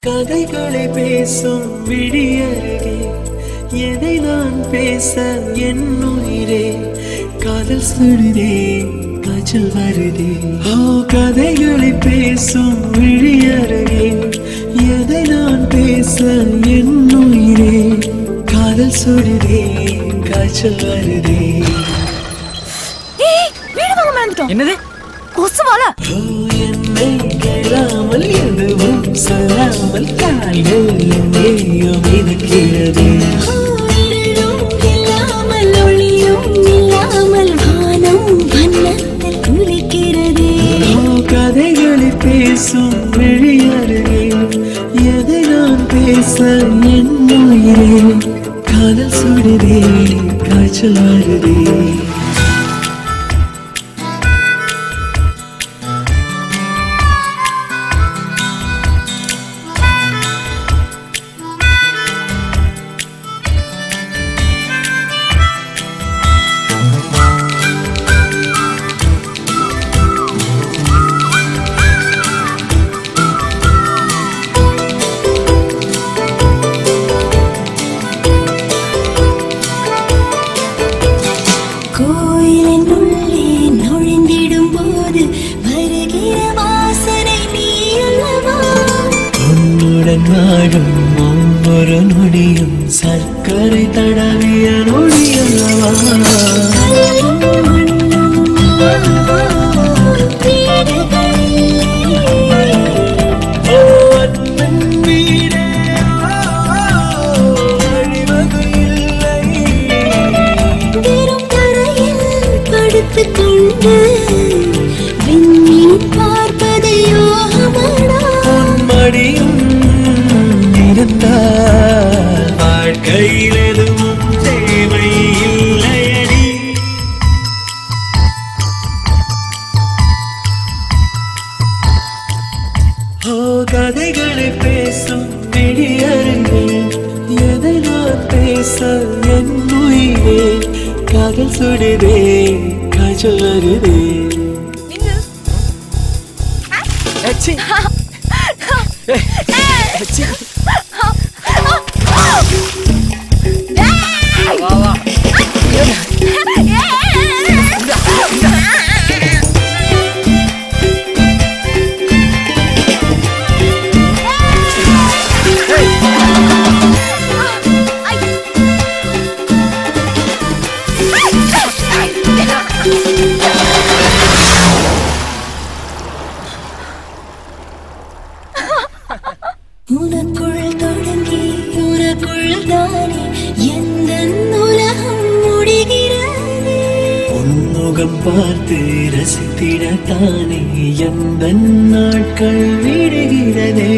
கதைகளை பேசும் விழியருகே எதை நான் பேச என் உயிரே காதல் சுடுதே காய்ச்சல் வருதே. கதைகளை பேசும் விழியருகே எதை நான் பேச என் உயிரே காதல் சுடுதே காய்ச்சல் வருதே. என்னது கொசுவால என்னை கேளாமல் எதுவும் சொல்லாமல் கால்கள் எங்கேயோ மிதக்கிறது. இல்லாமல் ஒளியும் இல்லாமல் வானம் வண்ணத்தில் குளிக்கிறது. கதைகளை பேசும் விழியருகே எதை நான் பேச என் உயிரே காதல் சுடுதே காய்ச்சல் வருதே. கோயிலின் உள்ளே நுழைந்திடும் போது வருகிற வாசனை நீ அல்லவா? உன்னுடன் வாழும் ஒவ்வொரு நொடியும் சர்க்கரை தடவிய நொடி அல்லவா? வாழ்க்கையில் எதுவும் தேவை இல்லையடி. கதைகளை பேசும் விழியருகே எதை நான் பேச என் உயிரே காதல் சுடுதே காய்ச்சல் வருதே. உனக்குள் தொடங்கி உனக்குள் தானே எந்த உலகம் முடிகிறது. உன்முகம் பார்த்து ரசித்திடத்தானே எந்த நாட்கள் விடுகிறதே.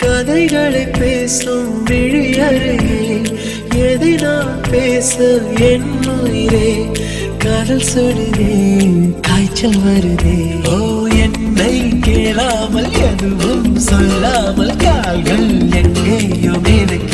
கதைகளை பேசும் விழியருகே எதை நான் பேச என் உயிரே காதல் சுடுதே காய்ச்சல் வருதே. என்னை கேளாமல் எதுவும் சொல்லாமல் கால்கள் எங்கேயோ மிதக்கிறது.